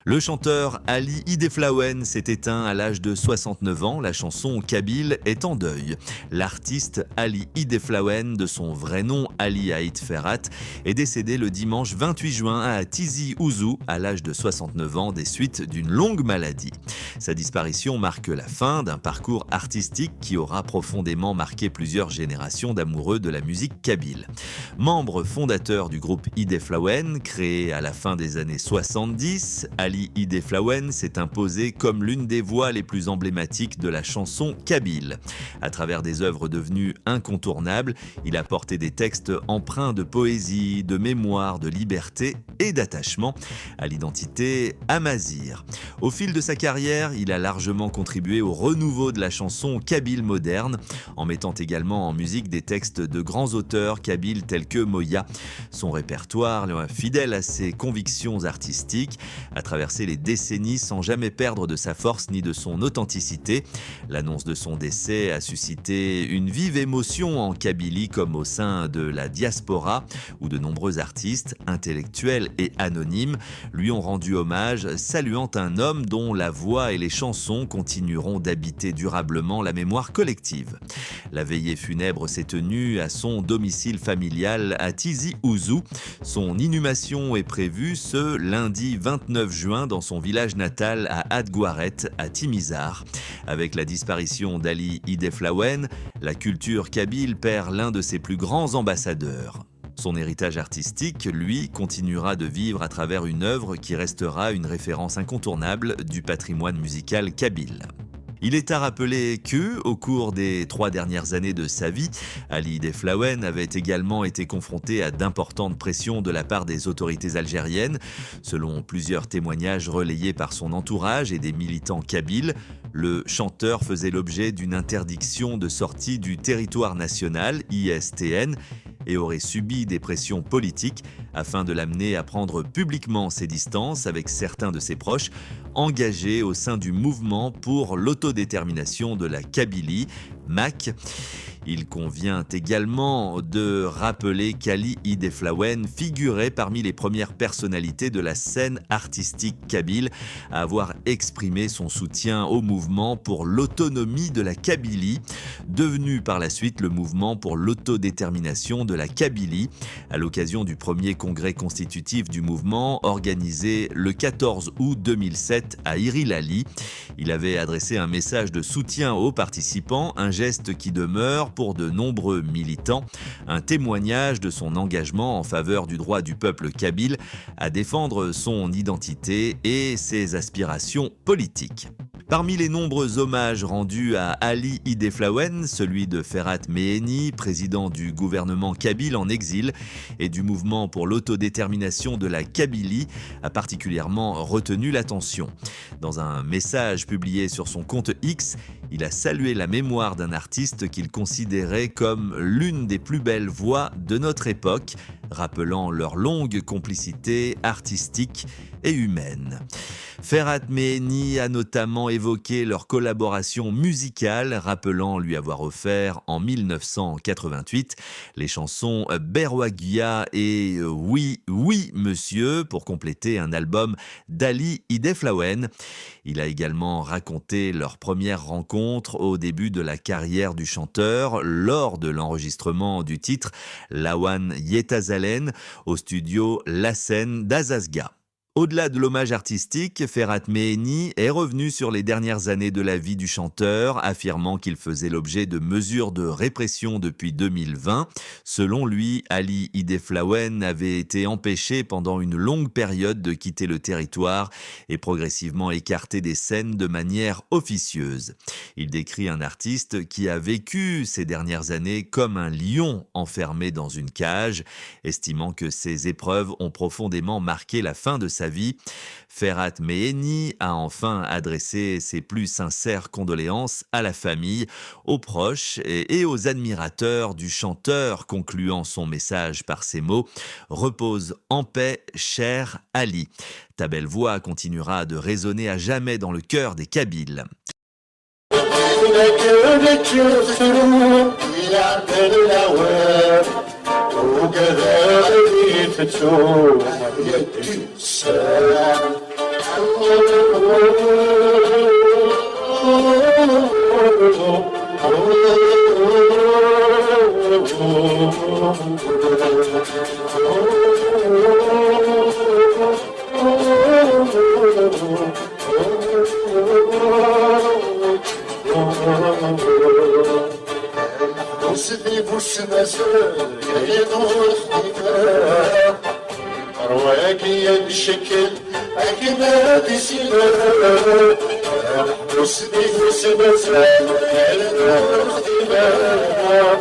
Le chanteur Ali Ideflaouen s'est éteint à l'âge de 69 ans. La chanson kabyle est en deuil. L'artiste Ali Ideflaouen, de son vrai nom Ali Haït Ferhat, est décédé le dimanche 28 juin à Tizi Ouzou à l'âge de 69 ans des suites d'une longue maladie. Sa disparition marque la fin d'un parcours artistique qui aura profondément marqué plusieurs générations d'amoureux de la musique kabyle. Membre fondateur du groupe Ideflaouen, créé à la fin des années 70, Ali Ideflaouen s'est imposé comme l'une des voix les plus emblématiques de la chanson kabyle. À travers des œuvres devenues incontournables, il a porté des textes empreints de poésie, de mémoire, de liberté et d'attachement à l'identité amazigh. Au fil de sa carrière, il a largement contribué au renouveau de la chanson kabyle moderne, en mettant également en musique des textes de grands auteurs kabyles tels que Moya. Son répertoire, fidèle à ses convictions artistiques, a traversé les décennies sans jamais perdre de sa force ni de son authenticité. L'annonce de son décès a suscité une vive émotion en Kabylie comme au sein de la diaspora, où de nombreux artistes, intellectuels et anonymes, lui ont rendu hommage, saluant un homme dont la voix et les chansons continueront d'habiter durablement la mémoire collective. La veillée funèbre s'est tenue à son domicile familial à Tizi Ouzou. Son inhumation est prévue ce lundi 29 juin dans son village natal à Hadgouareth, à Timizart. Avec la disparition d'Ali Ideflaouen, la culture kabyle perd l'un de ses plus grands ambassadeurs. Son héritage artistique, lui, continuera de vivre à travers une œuvre qui restera une référence incontournable du patrimoine musical kabyle. Il est à rappeler que, au cours des 3 dernières années de sa vie, Ali Ideflaouen avait également été confronté à d'importantes pressions de la part des autorités algériennes. Selon plusieurs témoignages relayés par son entourage et des militants kabyles, le chanteur faisait l'objet d'une interdiction de sortie du territoire national, ISTN, et aurait subi des pressions politiques afin de l'amener à prendre publiquement ses distances avec certains de ses proches engagés au sein du mouvement pour l'autodétermination de la Kabylie, MAK. Il convient également de rappeler qu'Ali Ideflaouen figurait parmi les premières personnalités de la scène artistique kabyle à avoir exprimé son soutien au mouvement pour l'autonomie de la Kabylie, devenu par la suite le mouvement pour l'autodétermination de la Kabylie, à l'occasion du premier congrès constitutif du mouvement organisé le 14 août 2007 à Irilali. Il avait adressé un message de soutien aux participants, un geste qui demeure pour de nombreux militants, un témoignage de son engagement en faveur du droit du peuple kabyle à défendre son identité et ses aspirations politiques. Parmi les nombreux hommages rendus à Ali Ideflaouen, celui de Ferhat Meheni, président du gouvernement kabyle en exil et du mouvement pour l'autodétermination de la Kabylie, a particulièrement retenu l'attention. Dans un message publié sur son compte X, il a salué la mémoire d'un artiste qu'il considérait comme l'une des plus belles voix de notre époque, rappelant leur longue complicité artistique et humaine. Ferhat Meheni a notamment évoqué leur collaboration musicale, rappelant lui avoir offert en 1988 les chansons Berwagia et Oui, oui, monsieur pour compléter un album d'Ali Ideflaouen. Il a également raconté leur première rencontre au début de la carrière du chanteur lors de l'enregistrement du titre Lawan Yetazalen au studio La Scène d'Azazga. Au-delà de l'hommage artistique, Ferhat Meheni est revenu sur les dernières années de la vie du chanteur, affirmant qu'il faisait l'objet de mesures de répression depuis 2020. Selon lui, Ali Ideflaouen avait été empêché pendant une longue période de quitter le territoire et progressivement écarté des scènes de manière officieuse. Il décrit un artiste qui a vécu ces dernières années comme un lion enfermé dans une cage, estimant que ces épreuves ont profondément marqué la fin de sa vie. Ferhat Meheni a enfin adressé ses plus sincères condoléances à la famille, aux proches et aux admirateurs du chanteur, concluant son message par ces mots « Repose en paix, cher Ali ». Ta belle voix continuera de résonner à jamais dans le cœur des Kabyles. وكذلك تشوف السلام وسدي بوسماسر يدور خديمة رواقي الشكل أكنا بسيمة وسدي بوسماسر يدور خديمة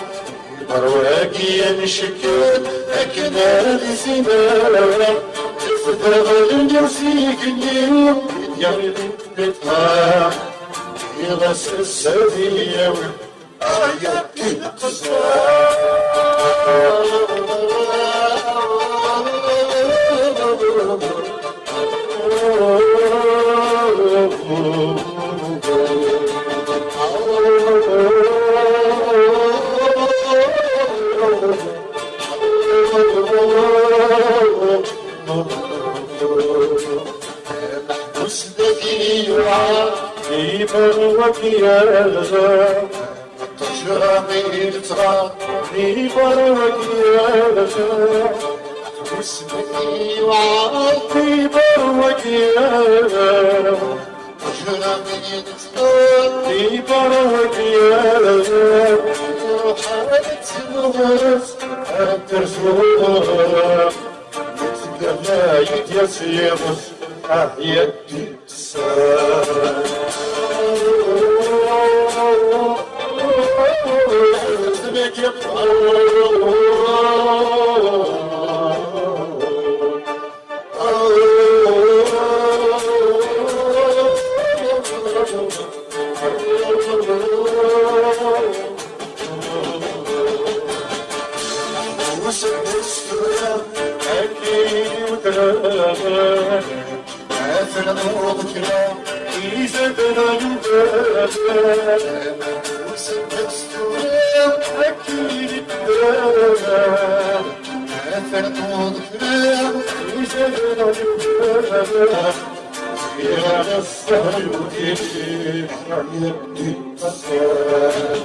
رواقي الشكل أكنا بسيمة تفضل الجرسيك اليوم يدير بيتها يغسل السبيل وسدتي وعاقي وكيالا تجرى ترى في وكيالا وسدتي وعاقي وكيالا تجرى ترى في وكيالا وحالت الغرس الترسول لا يتيسيرس يدي السلام أثنى ذكرى إذا وسدست أكيد الدراما أثنى ذكرى إذا يا السهل يدير يدي السهل